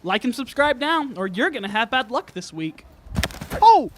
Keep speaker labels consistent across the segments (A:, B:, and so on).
A: Like and subscribe now, or you're gonna have bad luck this week.
B: Oh!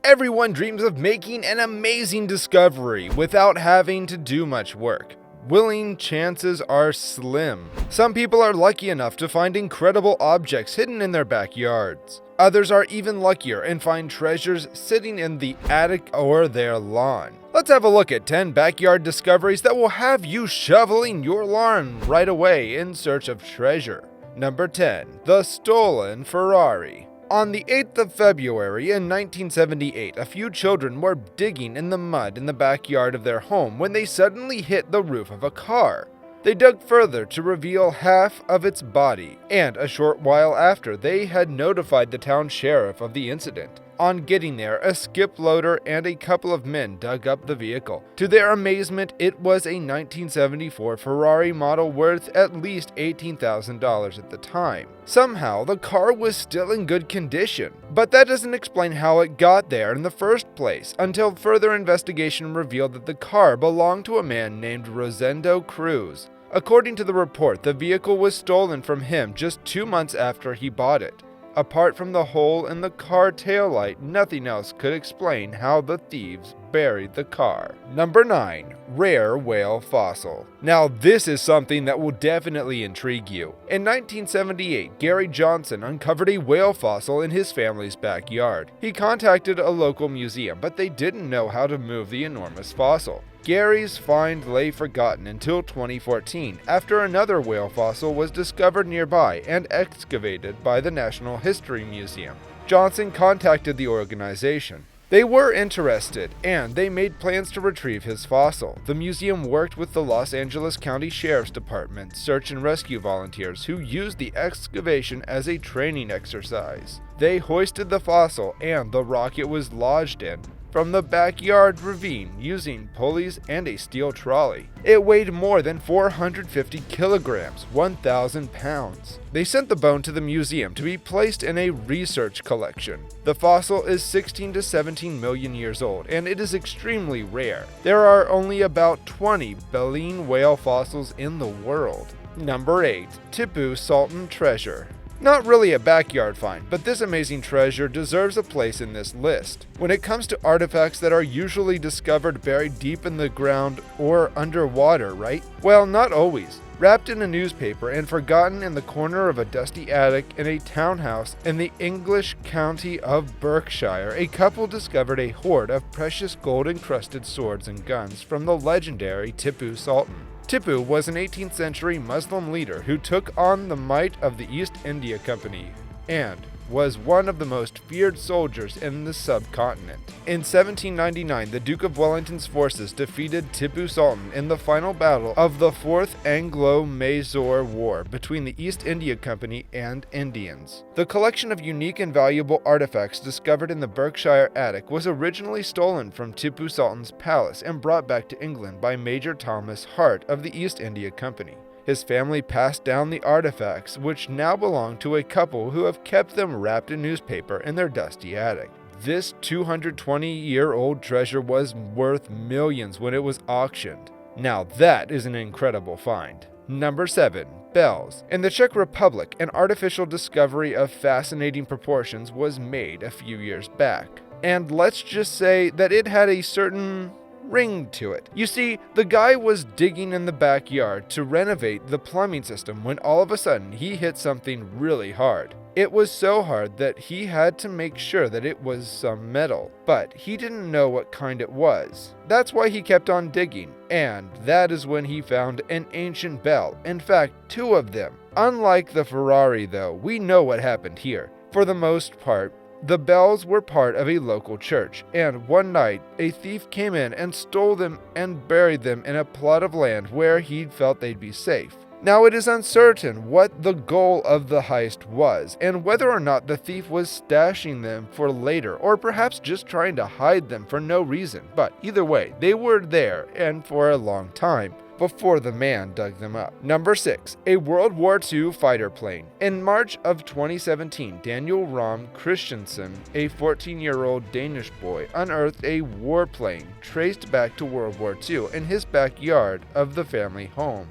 B: Everyone dreams of making an amazing discovery without having to do much work. Winning chances are slim. Some people are lucky enough to find incredible objects hidden in their backyards. Others are even luckier and find treasures sitting in the attic or their lawn. Let's have a look at 10 backyard discoveries that will have you shoveling your lawn right away in search of treasure. Number 10. The stolen Ferrari. On the 8th of February in 1978, a few children were digging in the mud in the backyard of their home when they suddenly hit the roof of a car. They dug further to reveal half of its body, and a short while after, they had notified the town sheriff of the incident. On getting there, a skip loader and a couple of men dug up the vehicle. To their amazement, it was a 1974 Ferrari model worth at least $18,000 at the time. Somehow, the car was still in good condition, but that doesn't explain how it got there in the first place, until further investigation revealed that the car belonged to a man named Rosendo Cruz. According to the report, the vehicle was stolen from him just 2 months after he bought it. Apart from the hole in the car taillight, nothing else could explain how the thieves buried the car. Number 9. Rare whale fossil. Now this is something that will definitely intrigue you. In 1978, Gary Johnson uncovered a whale fossil in his family's backyard. He contacted a local museum, but they didn't know how to move the enormous fossil. Gary's find lay forgotten until 2014, after another whale fossil was discovered nearby and excavated by the National History Museum. Johnson contacted the organization. They were interested, and they made plans to retrieve his fossil. The museum worked with the Los Angeles County Sheriff's Department search and rescue volunteers who used the excavation as a training exercise. They hoisted the fossil and the rock it was lodged in from the backyard ravine using pulleys and a steel trolley. It weighed more than 450 kilograms, 1,000 pounds. They sent the bone to the museum to be placed in a research collection. The fossil is 16 to 17 million years old, and it is extremely rare. There are only about 20 baleen whale fossils in the world. Number 8. Tipu Sultan Treasure. Not really a backyard find, but this amazing treasure deserves a place in this list. When it comes to artifacts that are usually discovered buried deep in the ground or underwater, right? Well, not always. Wrapped in a newspaper and forgotten in the corner of a dusty attic in a townhouse in the English county of Berkshire, a couple discovered a hoard of precious gold-encrusted swords and guns from the legendary Tipu Sultan. Tipu was an 18th century Muslim leader who took on the might of the East India Company and was one of the most feared soldiers in the subcontinent. In 1799, the Duke of Wellington's forces defeated Tipu Sultan in the final battle of the Fourth Anglo-Mysore War between the East India Company and Indians. The collection of unique and valuable artifacts discovered in the Berkshire attic was originally stolen from Tipu Sultan's palace and brought back to England by Major Thomas Hart of the East India Company. His family passed down the artifacts, which now belong to a couple who have kept them wrapped in newspaper in their dusty attic. This 220-year-old treasure was worth millions when it was auctioned. Now that is an incredible find. Number 7. Bells. In the Czech Republic, an artificial discovery of fascinating proportions was made a few years back. And let's just say that it had a certain ring to it. You see, the guy was digging in the backyard to renovate the plumbing system when all of a sudden he hit something really hard. It was so hard that he had to make sure that it was some metal, but he didn't know what kind it was. That's why he kept on digging, and that is when he found an ancient bell. In fact, 2 of them. Unlike the Ferrari though, we know what happened here. For the most part, the bells were part of a local church, and one night a thief came in and stole them and buried them in a plot of land where he felt they'd be safe. Now it is uncertain what the goal of the heist was, and whether or not the thief was stashing them for later, or perhaps just trying to hide them for no reason, but either way, they were there and for a long time before the man dug them up. Number 6. A World War II fighter plane. In March of 2017, Daniel Rom Christensen, a 14-year-old Danish boy, unearthed a warplane traced back to World War II in his backyard of the family home.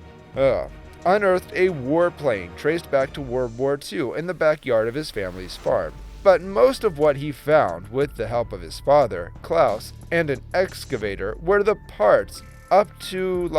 B: unearthed a warplane traced back to World War II in the backyard of his family's farm. But most of what he found, with the help of his father, Klaus, and an excavator, were the parts up to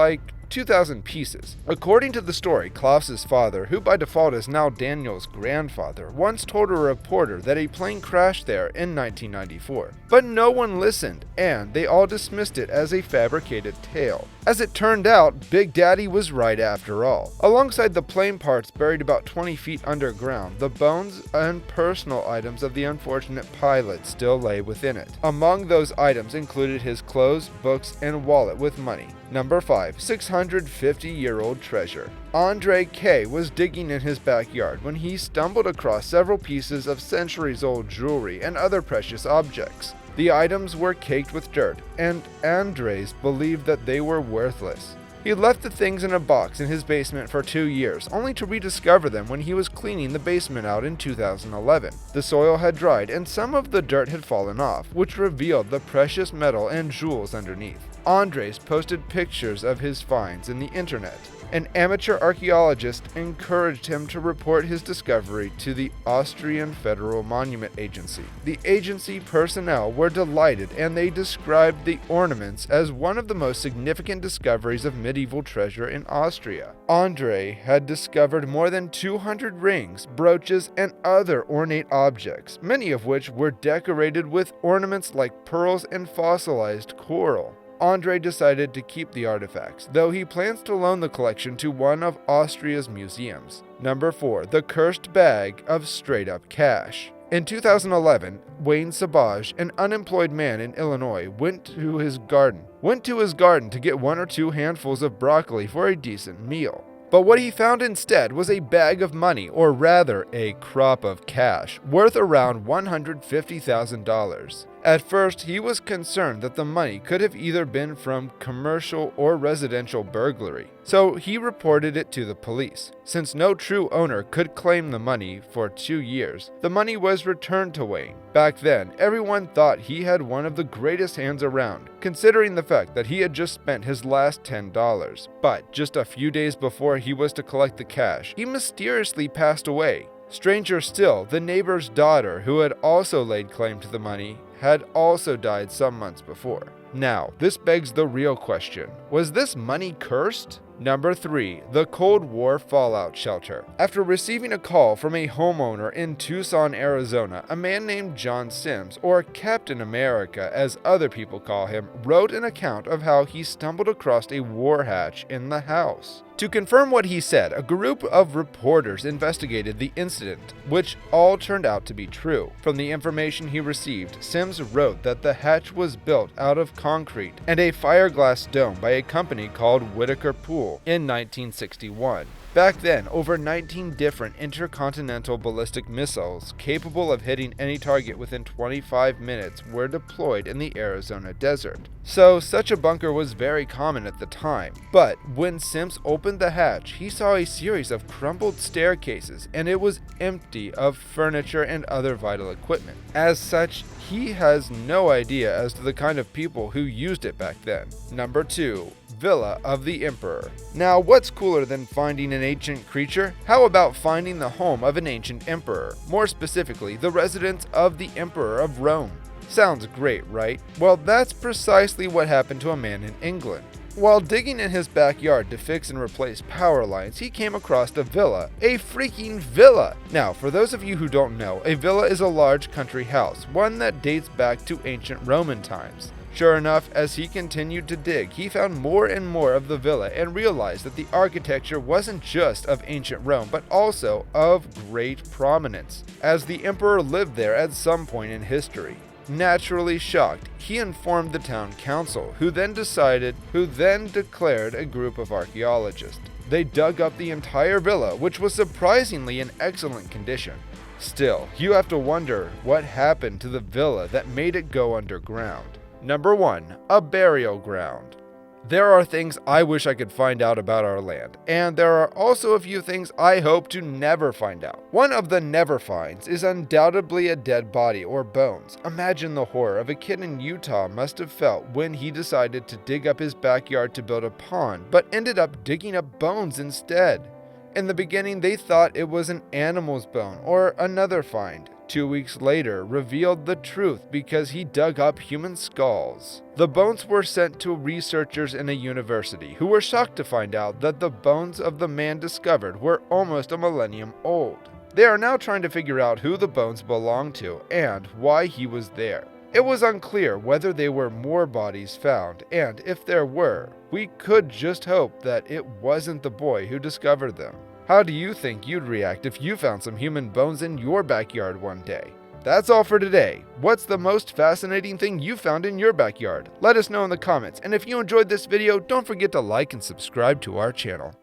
B: 2,000 pieces. According to the story, Klaus's father, who by default is now Daniel's grandfather, once told a reporter that a plane crashed there in 1994. But no one listened, and they all dismissed it as a fabricated tale. As it turned out, Big Daddy was right after all. Alongside the plane parts buried about 20 feet underground, the bones and personal items of the unfortunate pilot still lay within it. Among those items included his clothes, books, and wallet with money. Number 5. 650-year-old treasure. Andre K. was digging in his backyard when he stumbled across several pieces of centuries-old jewelry and other precious objects. The items were caked with dirt, and Andres believed that they were worthless. He left the things in a box in his basement for 2 years, only to rediscover them when he was cleaning the basement out in 2011. The soil had dried and some of the dirt had fallen off, which revealed the precious metal and jewels underneath. Andres posted pictures of his finds in the internet. An amateur archaeologist encouraged him to report his discovery to the Austrian Federal Monument Agency. The agency personnel were delighted, and they described the ornaments as one of the most significant discoveries of medieval treasure in Austria. Andre had discovered more than 200 rings, brooches, and other ornate objects, many of which were decorated with ornaments like pearls and fossilized coral. Andre decided to keep the artifacts, though he plans to loan the collection to one of Austria's museums. Number 4. The cursed bag of straight-up cash. In 2011, Wayne Sabaj, an unemployed man in Illinois, went to his garden to get 1 or 2 handfuls of broccoli for a decent meal. But what he found instead was a bag of money, or rather, a crop of cash, worth around $150,000. At first, he was concerned that the money could have either been from commercial or residential burglary, so he reported it to the police. Since no true owner could claim the money for 2 years, the money was returned to Wayne. Back then, everyone thought he had one of the greatest hands around, considering the fact that he had just spent his last $10. But just a few days before he was to collect the cash, he mysteriously passed away. Stranger still, the neighbor's daughter, who had also laid claim to the money, had also died some months before. Now, this begs the real question. Was this money cursed? Number 3. The Cold War Fallout Shelter. After receiving a call from a homeowner in Tucson, Arizona, a man named John Sims, or Captain America as other people call him, wrote an account of how he stumbled across a war hatch in the house. To confirm what he said, a group of reporters investigated the incident, which all turned out to be true. From the information he received, Sims wrote that the hatch was built out of concrete and a fiberglass dome by a company called Whitaker Pool in 1961. Back then, over 19 different intercontinental ballistic missiles capable of hitting any target within 25 minutes were deployed in the Arizona desert. So such a bunker was very common at the time. But when Sims opened the hatch, he saw a series of crumbled staircases, and it was empty of furniture and other vital equipment. As such, he has no idea as to the kind of people who used it back then. Number 2. Villa of the Emperor. Now, what's cooler than finding an ancient creature? How about finding the home of an ancient emperor? More specifically, the residence of the Emperor of Rome. Sounds great, right? Well, that's precisely what happened to a man in England. While digging in his backyard to fix and replace power lines, he came across a villa. A freaking villa! Now, for those of you who don't know, a villa is a large country house, one that dates back to ancient Roman times. Sure enough, as he continued to dig, he found more and more of the villa and realized that the architecture wasn't just of ancient Rome, but also of great prominence, as the emperor lived there at some point in history. Naturally shocked, he informed the town council, who then declared a group of archaeologists. They dug up the entire villa, which was surprisingly in excellent condition. Still, you have to wonder what happened to the villa that made it go underground. Number 1. A burial ground. There are things I wish I could find out about our land, and there are also a few things I hope to never find out. One of the never finds is undoubtedly a dead body or bones. Imagine the horror of a kid in Utah must have felt when he decided to dig up his backyard to build a pond, but ended up digging up bones instead. In the beginning, they thought it was an animal's bone or another find. 2 weeks later, revealed the truth because he dug up human skulls. The bones were sent to researchers in a university who were shocked to find out that the bones of the man discovered were almost a millennium old. They are now trying to figure out who the bones belonged to and why he was there. It was unclear whether there were more bodies found, and if there were, we could just hope that it wasn't the boy who discovered them. How do you think you'd react if you found some human bones in your backyard one day? That's all for today. What's the most fascinating thing you found in your backyard? Let us know in the comments, and if you enjoyed this video, don't forget to like and subscribe to our channel.